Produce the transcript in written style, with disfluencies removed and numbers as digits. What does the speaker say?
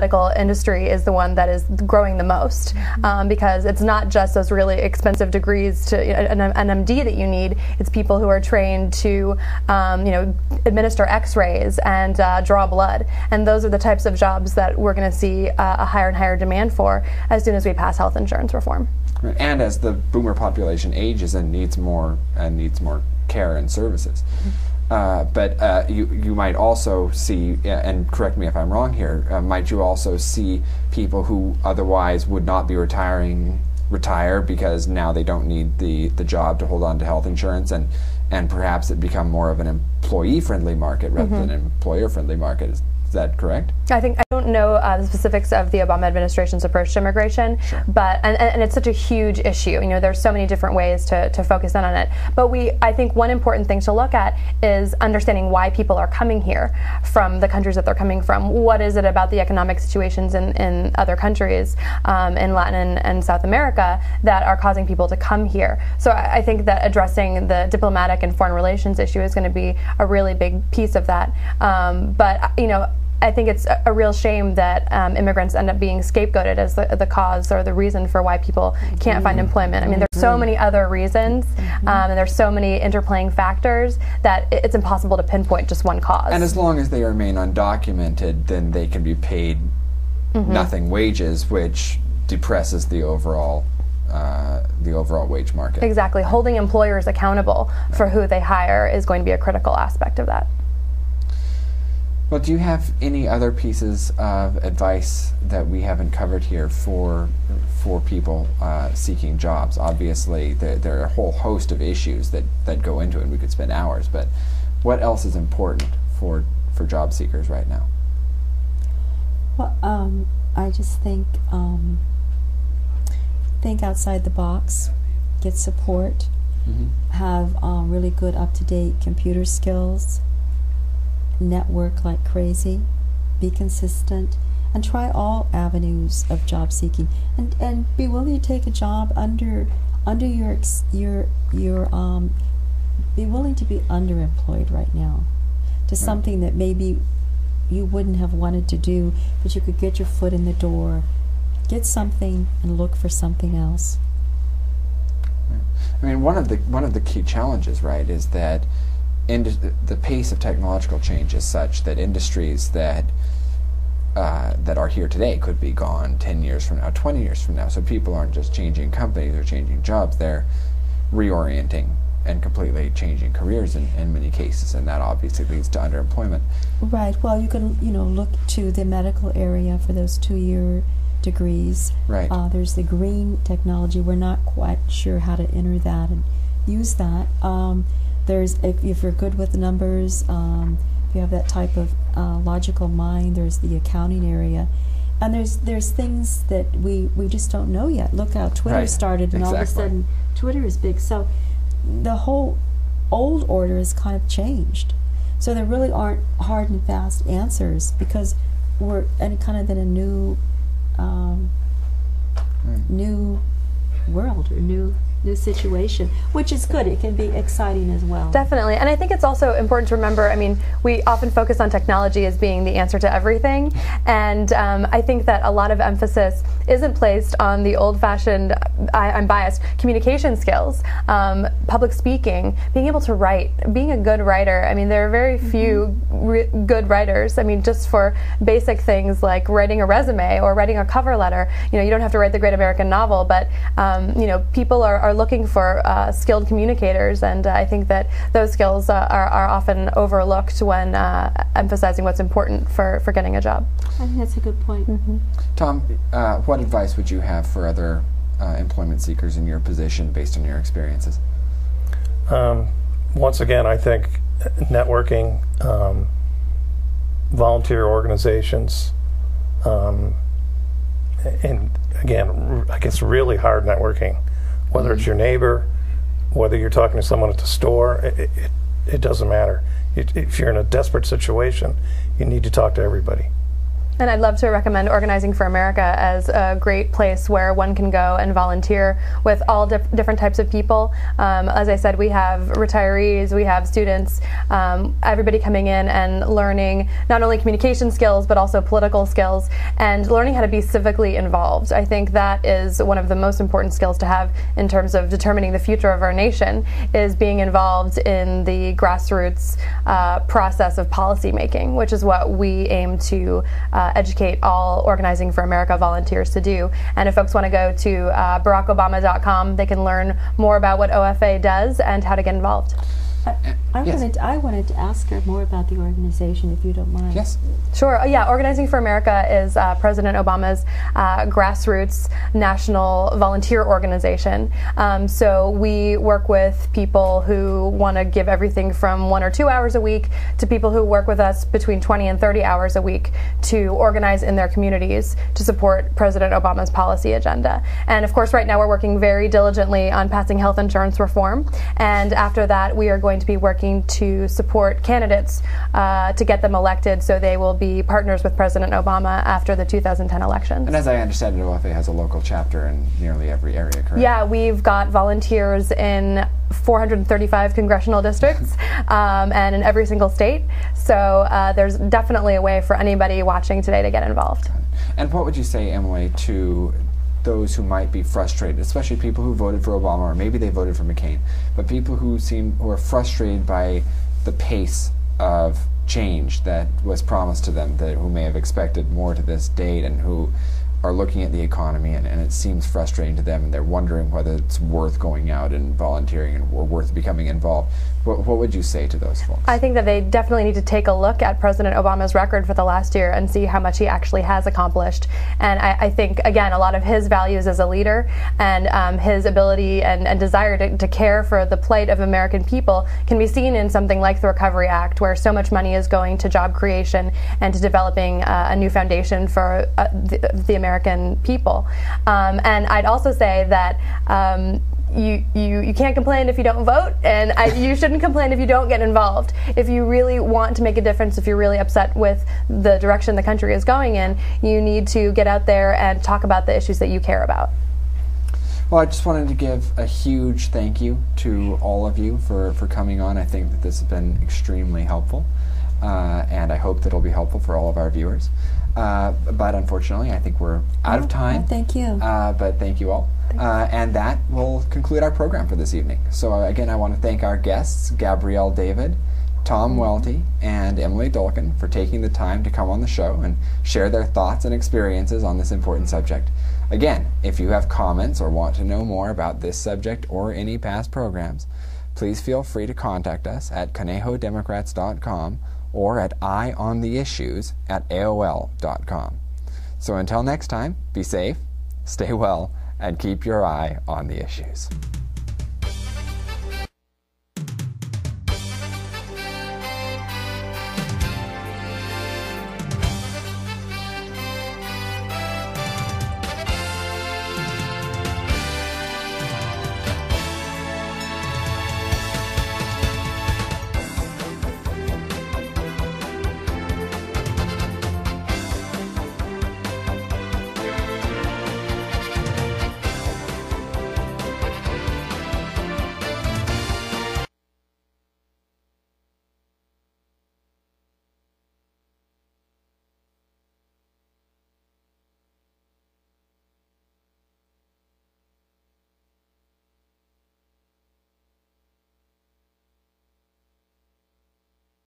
medical industry is the one that is growing the most, because it's not just those really expensive degrees to an MD that you need. It's people who are trained to administer X-rays and draw blood, and those are the types of jobs that we're going to see a higher and higher demand for as soon as we pass health insurance reform. And as the boomer population ages and needs more care and services. But you might also see, and correct me if I'm wrong here, might you also see people who otherwise would not be retire because now they don't need the job to hold on to health insurance, and perhaps it become more of an employee-friendly market rather than an employer-friendly market? Is that correct? I don't know the specifics of the Obama administration's approach to immigration, but and it's such a huge issue. There's so many different ways to focus in on it. But I think one important thing to look at is understanding why people are coming here from the countries that they're coming from. What is it about the economic situations in other countries in Latin and South America that are causing people to come here? So I think that addressing the diplomatic and foreign relations issue is going to be a really big piece of that. But I think it's a real shame that immigrants end up being scapegoated as the cause or the reason for why people can't find employment. I mean, there's so many other reasons, and there's so many interplaying factors that it's impossible to pinpoint just one cause. And as long as they remain undocumented, then they can be paid nothing wages, which depresses the overall wage market. Exactly. Holding employers accountable for who they hire is going to be a critical aspect of that. Well, do you have any other pieces of advice that we haven't covered here for people seeking jobs? Obviously, there are a whole host of issues that go into it, and we could spend hours, but what else is important for job seekers right now? Well, I just think outside the box, get support, have really good up-to-date computer skills, network like crazy, be consistent, and try all avenues of job seeking, and be willing to take a job under your be willing to be underemployed right now to something that maybe you wouldn't have wanted to do, but you could get your foot in the door, get something, and look for something else. I mean, one of the key challenges, right, is that the pace of technological change is such that industries that are here today could be gone 10 years from now, 20 years from now. So people aren't just changing companies or changing jobs, they're reorienting and completely changing careers in many cases, and that obviously leads to underemployment. Right. Well, you can look to the medical area for those 2-year degrees. Right. There's the green technology. We're not quite sure how to enter that and use that. There's, if you're good with the numbers, if you have that type of logical mind, there's the accounting area. And there's things that we just don't know yet. Look how Twitter started, and all of a sudden Twitter is big. So the whole old order has kind of changed. So there really aren't hard and fast answers, because we're in kind of in a new new world, or new situation, which is good. It can be exciting as well. Definitely. And I think it's also important to remember, I mean, we often focus on technology as being the answer to everything, and I think that a lot of emphasis isn't placed on the old-fashioned, I'm biased, communication skills, public speaking, being able to write, being a good writer. I mean, there are very few good writers. I mean, just for basic things like writing a resume or writing a cover letter, you don't have to write the great American novel, but people are looking for skilled communicators, and I think that those skills are often overlooked when emphasizing what's important for getting a job. I think that's a good point. Tom, what advice would you have for other employment seekers in your position based on your experiences? Once again, I think networking, volunteer organizations, and again, I guess really hard networking. Whether it's your neighbor, whether you're talking to someone at the store, it doesn't matter. If you're in a desperate situation, you need to talk to everybody. And I'd love to recommend Organizing for America as a great place where one can go and volunteer with all different types of people. As I said, we have retirees, we have students, everybody coming in and learning not only communication skills but also political skills and learning how to be civically involved. I think that is one of the most important skills to have in terms of determining the future of our nation, is being involved in the grassroots process of policy making, which is what we aim to educate all Organizing for America volunteers to do. And if folks want to go to barackobama.com, they can learn more about what OFA does and how to get involved. I wanted to ask her more about the organization, if you don't mind. Yes. Sure. Yeah, Organizing for America is President Obama's grassroots national volunteer organization. So we work with people who want to give everything from 1 or 2 hours a week to people who work with us between 20 and 30 hours a week to organize in their communities to support President Obama's policy agenda. And of course, right now we're working very diligently on passing health insurance reform. And after that, we are going to be working to support candidates to get them elected so they will be partners with President Obama after the 2010 elections. And as I understand it, OFA has a local chapter in nearly every area, correct? Yeah, we've got volunteers in 435 congressional districts and in every single state. So there's definitely a way for anybody watching today to get involved. And what would you say, Emily, to those who might be frustrated, especially people who voted for Obama, or maybe they voted for McCain, but people who are frustrated by the pace of change that was promised to them, who may have expected more to this date, and who are looking at the economy and it seems frustrating to them, and they're wondering whether it's worth going out and volunteering or worth becoming involved. What would you say to those folks? I think that they definitely need to take a look at President Obama's record for the last year and see how much he actually has accomplished. And I think, again, a lot of his values as a leader and his ability and desire to care for the plight of American people can be seen in something like the Recovery Act, where so much money is going to job creation and to developing a new foundation for the American people. And I'd also say that you can't complain if you don't vote, and you shouldn't complain if you don't get involved. If you really want to make a difference, if you're really upset with the direction the country is going in, you need to get out there and talk about the issues that you care about. Well, I just wanted to give a huge thank you to all of you for coming on. I think that this has been extremely helpful, and I hope that it'll be helpful for all of our viewers. But unfortunately, I think we're out of time. Thank you. But thank you all. And that will conclude our program for this evening. So again, I want to thank our guests, Gabrielle David, Tom Welti, and Emily Dulcan, for taking the time to come on the show and share their thoughts and experiences on this important subject. Again, if you have comments or want to know more about this subject or any past programs, please feel free to contact us at ConejosDemocrats.com or at eyeontheissues@AOL.com. So until next time, be safe, stay well, and keep your eye on the issues.